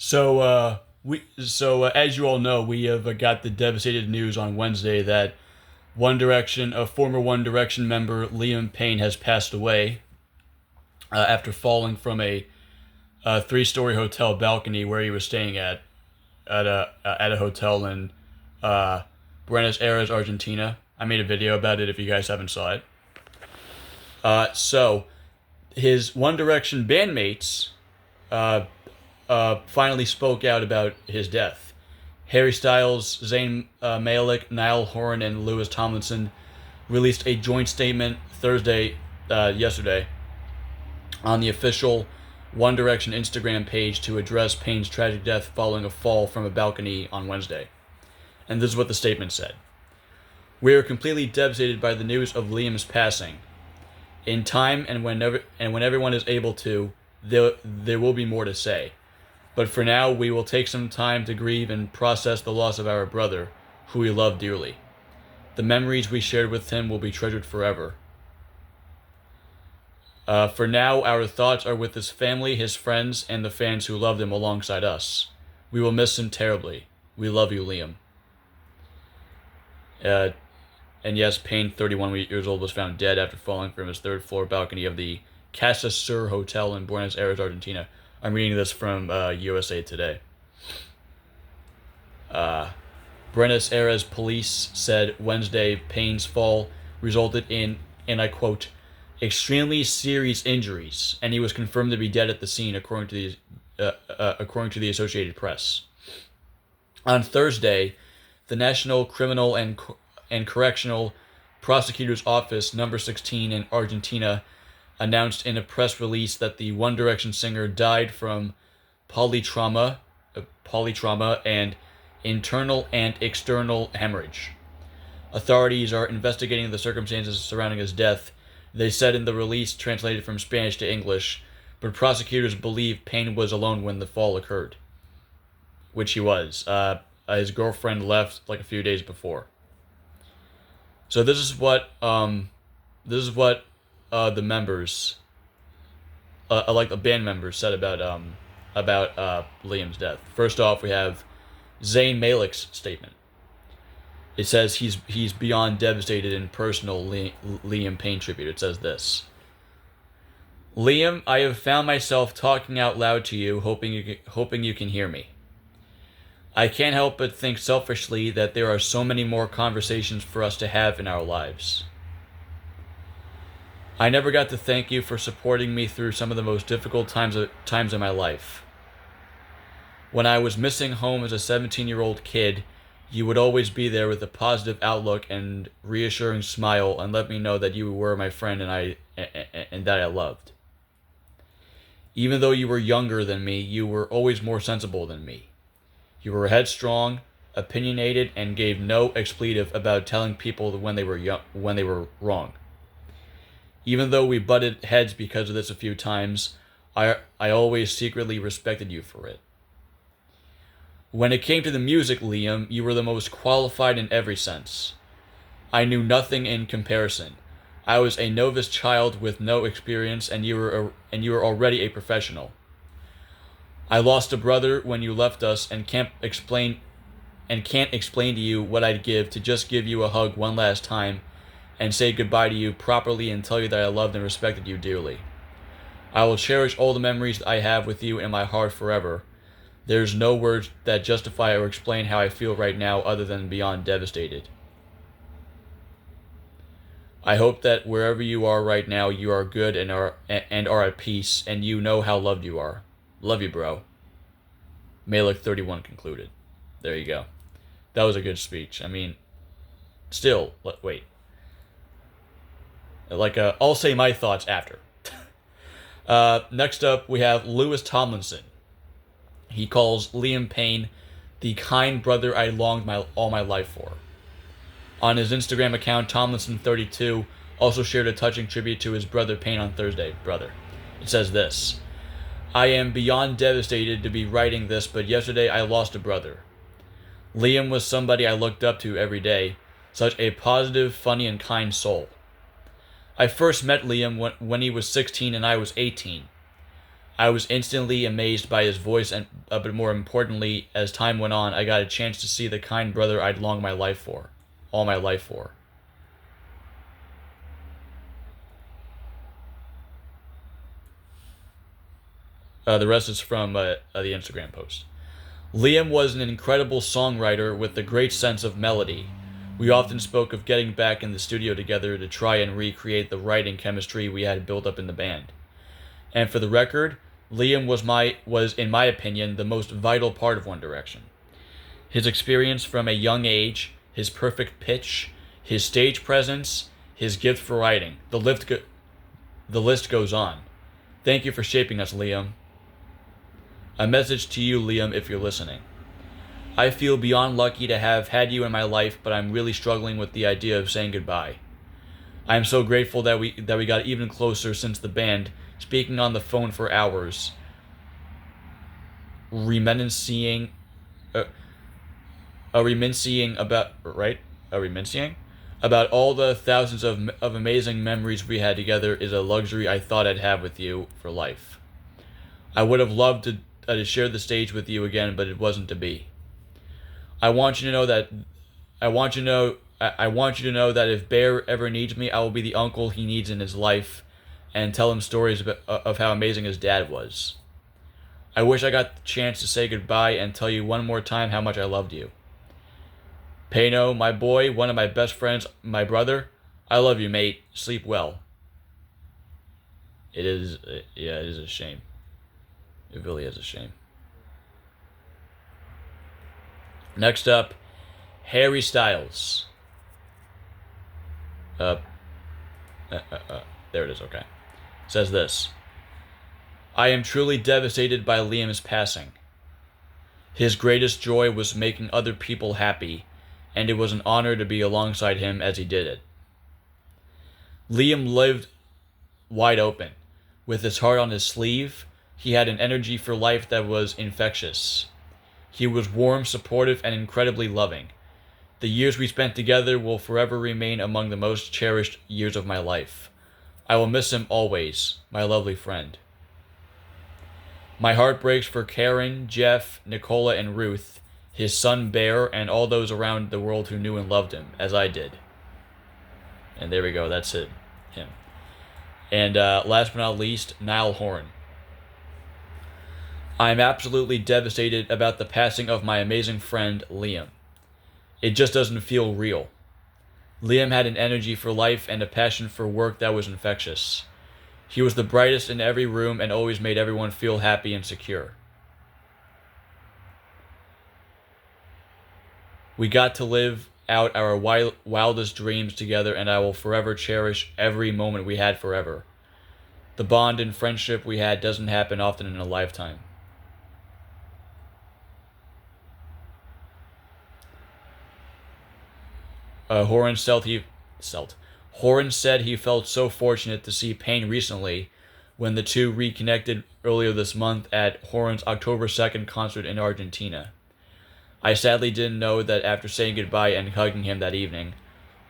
As you all know, we have got the devastated news on Wednesday that a former One Direction member, Liam Payne, has passed away after falling from a three-story hotel balcony where he was staying at a hotel in uh, Buenos Aires, Argentina. I made a video about it if you guys haven't saw it. So his One Direction bandmates uh, finally spoke out about his death. Harry Styles, Zayn Malik, Niall Horan, and Lewis Tomlinson released a joint statement yesterday, on the official One Direction Instagram page to address Payne's tragic death following a fall from a balcony on Wednesday. And this is what the statement said. We are completely devastated by the news of Liam's passing. In time and when everyone is able to, there will be more to say. But for now, we will take some time to grieve and process the loss of our brother, who we love dearly. The memories we shared with him will be treasured forever. For now, our thoughts are with his family, his friends, and the fans who loved him alongside us. We will miss him terribly. We love you, Liam. And yes, Payne, 31 years old, was found dead after falling from his third-floor balcony of the Casa Sur Hotel in Buenos Aires, Argentina. I'm reading this from USA Today. Buenos Aires police said Wednesday Payne's fall resulted in, and I quote, extremely serious injuries, and he was confirmed to be dead at the scene, according to the Associated Press. On Thursday, the National Criminal and Correctional Prosecutor's Office, number 16 in Argentina, announced in a press release that the One Direction singer died from polytrauma and internal and external hemorrhage. Authorities are investigating the circumstances surrounding his death, they said in the release translated from Spanish to English, but prosecutors believe Payne was alone when the fall occurred, which he was. His girlfriend left like a few days before. So this is what the members, like the band members, said about Liam's death. First off, we have Zayn Malik's statement. It says he's beyond devastated in personal Liam Payne tribute. It says this: Liam, I have found myself talking out loud to you, hoping you can hear me. I can't help but think selfishly that there are so many more conversations for us to have in our lives. I never got to thank you for supporting me through some of the most difficult times in my life. When I was missing home as a 17-year-old kid, you would always be there with a positive outlook and reassuring smile and let me know that you were my friend and that I loved. Even though you were younger than me, you were always more sensible than me. You were headstrong, opinionated, and gave no expletive about telling people when they were wrong. Even though we butted heads because of this a few times, I always secretly respected you for it. When it came to the music, Liam, you were the most qualified in every sense. I knew nothing in comparison. I was a novice child with no experience, and you were already a professional. I lost a brother when you left us, and can't explain to you what I'd give to just give you a hug one last time, and say goodbye to you properly and tell you that I loved and respected you dearly. I will cherish all the memories I have with you in my heart forever. There's no words that justify or explain how I feel right now other than beyond devastated. I hope that wherever you are right now, you are good and are at peace, and you know how loved you are. Love you, bro. Malik 31 concluded. There you go. That was a good speech. I mean, still, wait. I'll say my thoughts after. Next up, we have Lewis Tomlinson. He calls Liam Payne the kind brother I longed all my life for. On his Instagram account, Tomlinson32 also shared a touching tribute to his brother Payne on Thursday. Brother. It says this: I am beyond devastated to be writing this, but yesterday I lost a brother. Liam was somebody I looked up to every day, such a positive, funny, and kind soul. I first met Liam when he was 16 and I was 18. I was instantly amazed by his voice, and but more importantly, as time went on, I got a chance to see the kind brother I'd longed my life for, all my life for. The rest is from the Instagram post. Liam was an incredible songwriter with a great sense of melody. We often spoke of getting back in the studio together to try and recreate the writing chemistry we had built up in the band. And for the record, Liam was in my opinion the most vital part of One Direction. His experience from a young age, his perfect pitch, his stage presence, his gift for writing. The list goes on. Thank you for shaping us, Liam. A message to you, Liam, if you're listening. I feel beyond lucky to have had you in my life, but I'm really struggling with the idea of saying goodbye. I am so grateful that we got even closer since the band, speaking on the phone for hours, reminiscing, uh, reminiscing about reminiscing about all the thousands of amazing memories we had together is a luxury I thought I'd have with you for life. I would have loved to share the stage with you again, but it wasn't to be. I want you to know that I want you to know that if Bear ever needs me, I will be the uncle he needs in his life, and tell him stories of how amazing his dad was. I wish I got the chance to say goodbye and tell you one more time how much I loved you. Payno, my boy, one of my best friends, my brother, I love you, mate. Sleep well. It is a shame. It really is a shame. Next up, Harry Styles. There it is, okay. Says this. I am truly devastated by Liam's passing. His greatest joy was making other people happy, and it was an honor to be alongside him as he did it. Liam lived wide open. With his heart on his sleeve, he had an energy for life that was infectious. He was warm, supportive, and incredibly loving. The years we spent together will forever remain among the most cherished years of my life. I will miss him always, my lovely friend. My heart breaks for Karen, Jeff, Nicola, and Ruth, his son Bear, and all those around the world who knew and loved him, as I did. And there we go, that's it. Him. And last but not least, Niall Horan. I am absolutely devastated about the passing of my amazing friend, Liam. It just doesn't feel real. Liam had an energy for life and a passion for work that was infectious. He was the brightest in every room and always made everyone feel happy and secure. We got to live out our wildest dreams together, and I will forever cherish every moment we had forever. The bond and friendship we had doesn't happen often in a lifetime. Horan said he felt so fortunate to see Payne recently when the two reconnected earlier this month at Horan's October 2nd concert in Argentina. I sadly didn't know that after saying goodbye and hugging him that evening,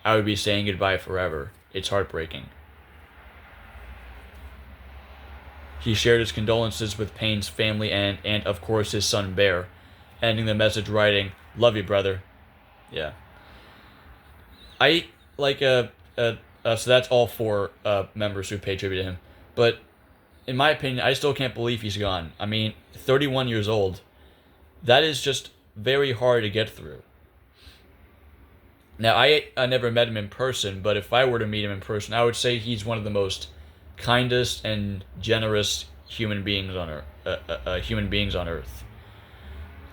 I would be saying goodbye forever. It's heartbreaking. He shared his condolences with Payne's family and of course his son Bear, ending the message writing, "Love you, brother." Yeah. I like so that's all four members who paid tribute to him. But in my opinion, I still can't believe he's gone. I mean, 31 years old. That is just very hard to get through. Now, I never met him in person, but if I were to meet him in person, I would say he's one of the most kindest and generous human beings on Earth.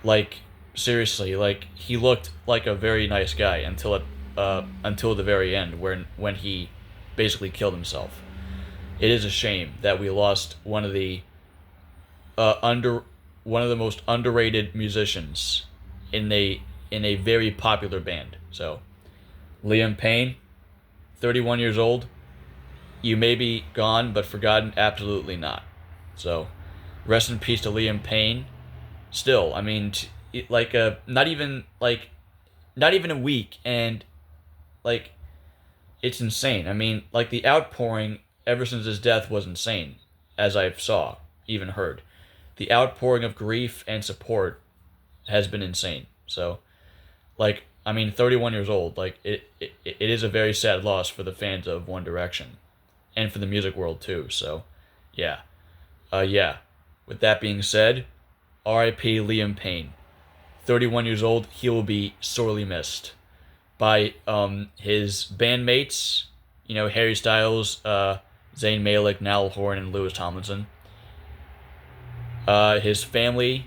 Like, seriously, like he looked like a very nice guy until the very end, when he basically killed himself. It is a shame that we lost one of the most underrated musicians in a very popular band. So, Liam Payne, 31 years old. You may be gone, but forgotten, absolutely not. So, rest in peace to Liam Payne. Still, I mean, not even a week, and like, it's insane. I mean, like, the outpouring ever since his death was insane, as I saw. even heard. The outpouring of grief and support has been insane. So, like, I mean, 31 years old. Like, it is a very sad loss for the fans of One Direction, and for the music world too. So, yeah, yeah. With that being said, R.I.P. Liam Payne. 31 years old. He will be sorely missed by his bandmates. You know, Harry Styles, Zayn Malik, Niall Horan, and Lewis Tomlinson. His family,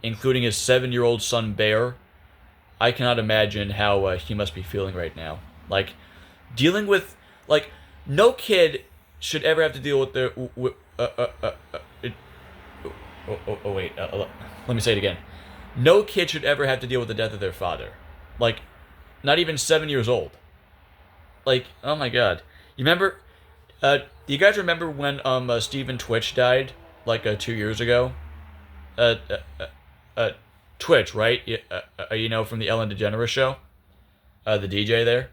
including his 7-year-old son Bear. I cannot imagine how he must be feeling right now. Like, dealing with, like, no kid should ever have to deal with their. Wait. Let me say it again. No kid should ever have to deal with the death of their father. Like, not even 7 years old. Like, oh my god. You remember? Do you guys remember when Stephen Twitch died, like 2 years ago? Twitch, right? You know, from the Ellen DeGeneres show, the DJ there.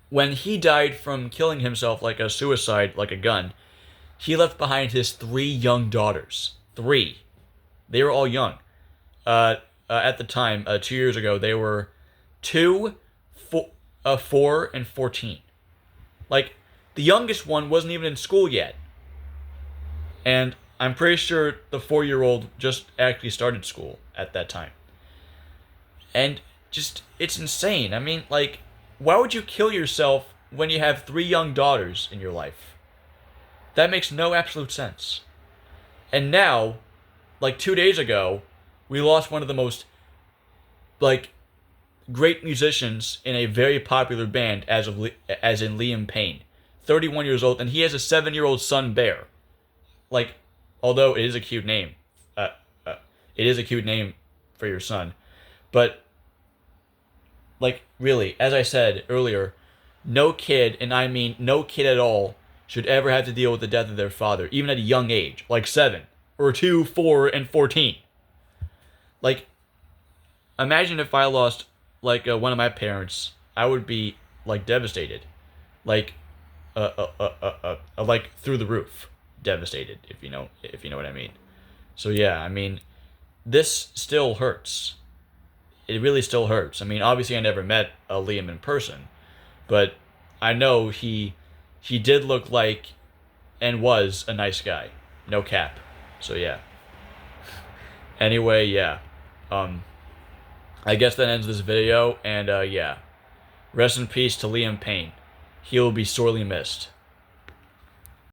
When he died from killing himself, like a suicide, like a gun, he left behind his 3 young daughters. 3. They were all young. At the time, 2 years ago, they were 2, 4, and 14. Like, the youngest one wasn't even in school yet. And I'm pretty sure the 4-year-old just actually started school at that time. And just, it's insane. I mean, like, why would you kill yourself when you have 3 young daughters in your life? That makes no absolute sense. And now, like 2 days ago, we lost one of the most, like, great musicians in a very popular band, as in Liam Payne. 31 years old, and he has a 7-year-old son, Bear. Like, although it is a cute name. It is a cute name for your son. But, like, really, as I said earlier, no kid, and I mean no kid at all, should ever have to deal with the death of their father, even at a young age, like 7, or 2, 4, and 14. Like, imagine if I lost, like, one of my parents. I would be, like, devastated. Like, like, through the roof. Devastated, if you know what I mean. So yeah, I mean, this still hurts. It really still hurts. I mean, obviously I never met Liam in person, but I know he did look like and was a nice guy. No cap. So yeah. Anyway, yeah. I guess that ends this video, and yeah. Rest in peace to Liam Payne. He will be sorely missed.